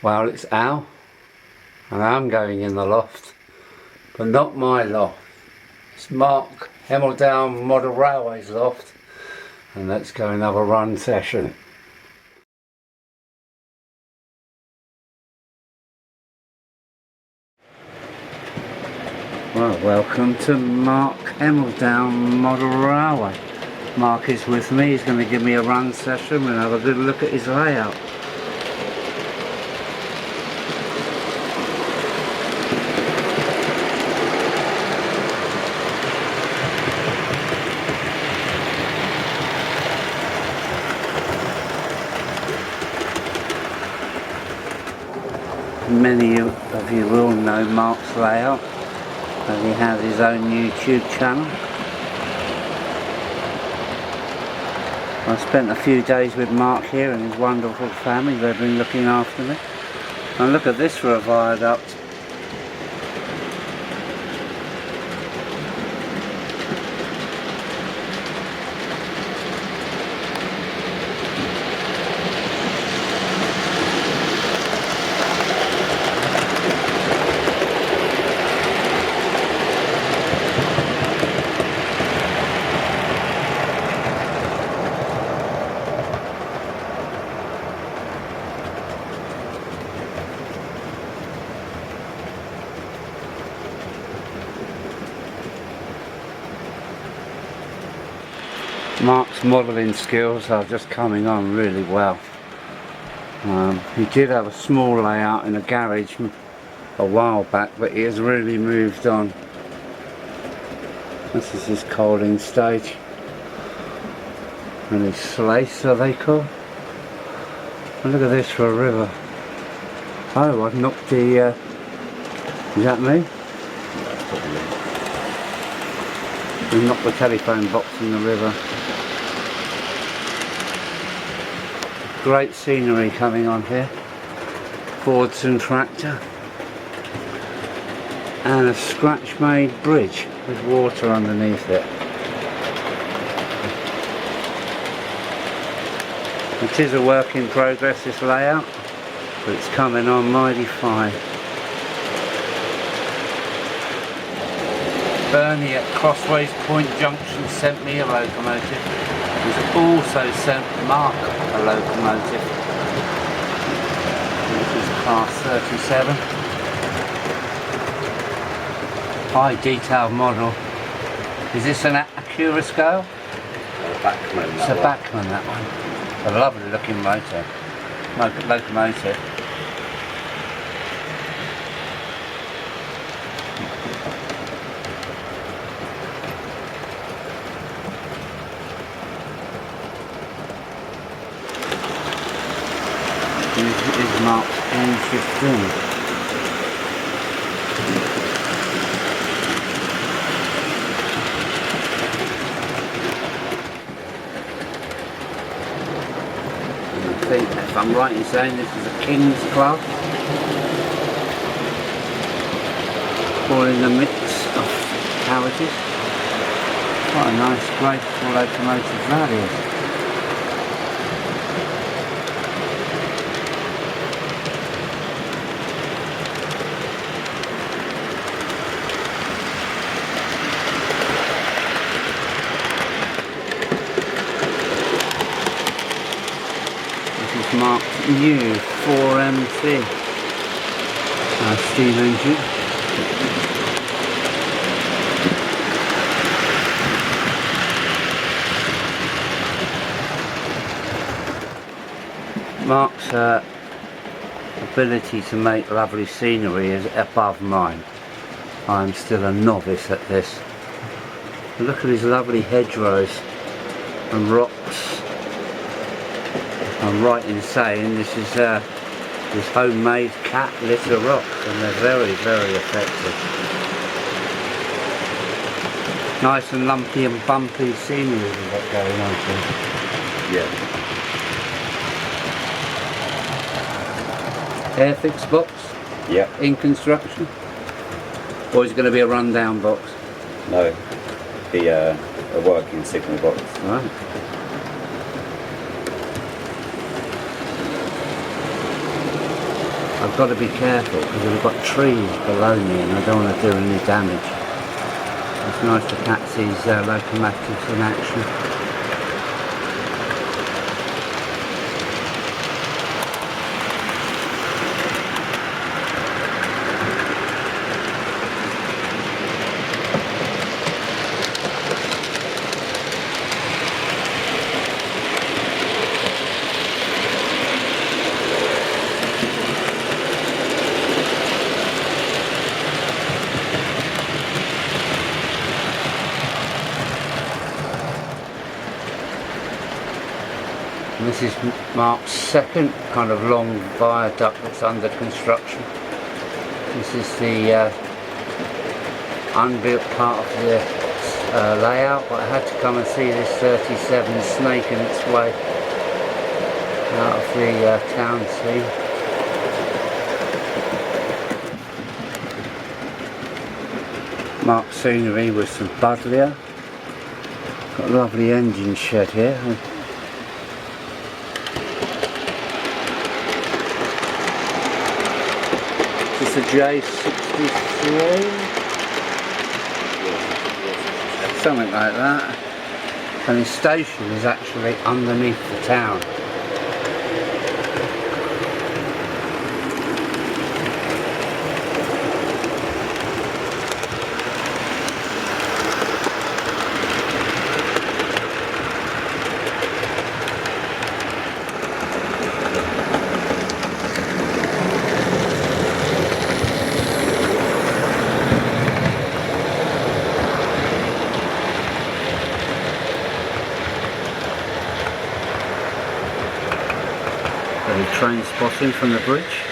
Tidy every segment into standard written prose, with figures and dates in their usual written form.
Well, it's Al, and I'm going in the loft, but not my loft. It's Mark Hemel Down Model Railways loft, and let's go and have a run session. Well, welcome to Mark Hemel Down Model Railway. Mark is with me. He's going to give me a run session and have a good look at his layout. Many of you will know Mark's layout, and he has his own YouTube channel. I spent a few days with Mark here and his wonderful family. They've been looking after me. And look at this for a viaduct. Mark's modelling skills are just coming on really well. He did have a small layout in a garage a while back, but he has really moved on. This is his coaling stage. And his slice, are they called? And look at this for a river. Oh, I've knocked the... is that me? We knocked the telephone box in the river. Great scenery coming on here. Fordson tractor. And a scratch made bridge with water underneath it. It is a work in progress, this layout, but it's coming on mighty fine. Bernie at Crossways Point Junction sent me a locomotive. He's also sent Mark a locomotive. This is class 37. High detailed model. Is this an Acura scale? Buckland. It's a Buckland, that one. A lovely looking motor. Locomotive. This is Mark's N15. I think, if I'm right in saying, this is a King's Club, all in the mix of carriages. What a nice, graceful locomotive that is. Mark's new 4MT steam engine. Mark's ability to make lovely scenery is above mine. I'm still a novice at this. Look at his lovely hedgerows and rocks. I'm right in saying this is this homemade cat litter rocks, and they're very, very effective. Nice and lumpy and bumpy scenery we've got going on here. Yeah. Airfix box? Yeah. In construction? Or is it going to be a rundown box? No, be a working signal box. Right. I've got to be careful because we've got trees below me and I don't want to do any damage. It's nice to catch these locomotives in action. And this is Mark's second kind of long viaduct that's under construction. This is the unbuilt part of the layout, but I had to come and see this 37 snaking its way out of the town scene. Mark's scenery with some buddleia. Got a lovely engine shed here. This is a J63, something like that, and his station is actually underneath the town. Train spotting from the bridge.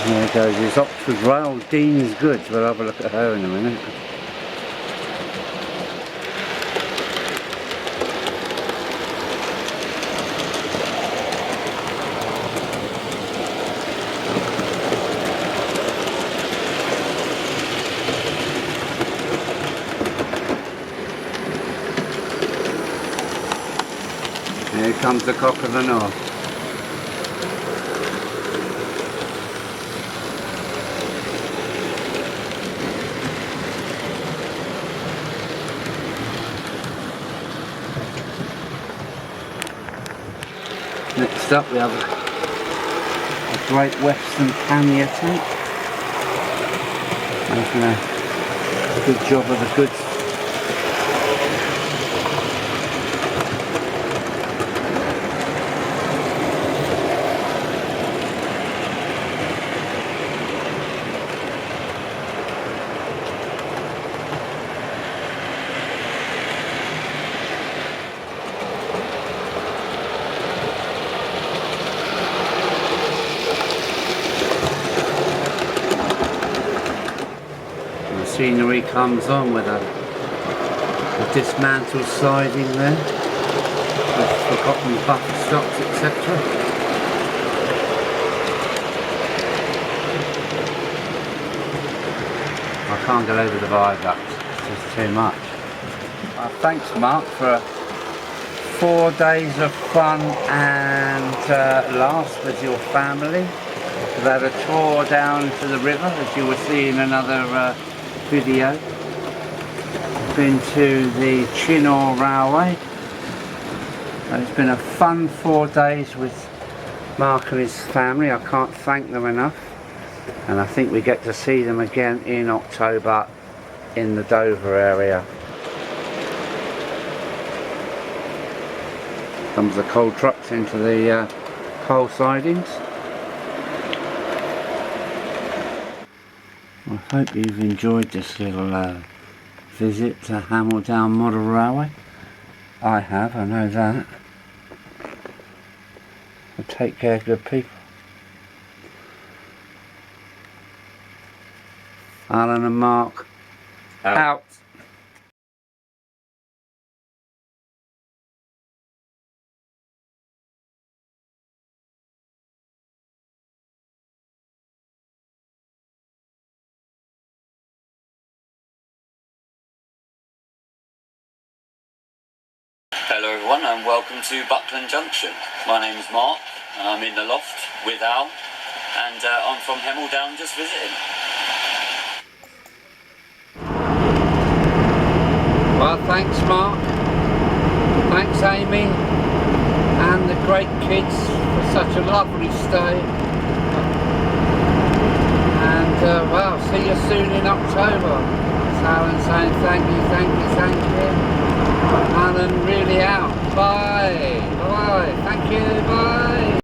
There goes his Oxford Rail Dean's Goods. We'll have a look at her in a minute. Here comes the Cock of the North. Next up we have a Great Western pannier tank, making a good job of the goods. Scenery comes on with a dismantled siding there with forgotten buffer stocks, etc. I can't get over the viaduct, it's just too much. Thanks Mark for 4 days of fun and laughs with your family. We've had a tour down to the river, as you will see in another video. Been to the Chinnor Railway. And it's been a fun 4 days with Mark and his family. I can't thank them enough. And I think we get to see them again in October in the Dover area. Comes the coal trucks into the coal sidings. I hope you've enjoyed this little visit to Hemel Down Model Railway. I have, I know that. Well, take care, good people. Alan and Mark out. Hello everyone and welcome to Buckland Junction. My name is Mark and I'm in the loft with Al and I'm from Hemel Down just visiting. Well, thanks Mark, thanks Amy and the great kids for such a lovely stay. And well, see you soon in October. So Alan saying thank you, thank you, thank you. Alan really out. Bye. Bye. Thank you. Bye.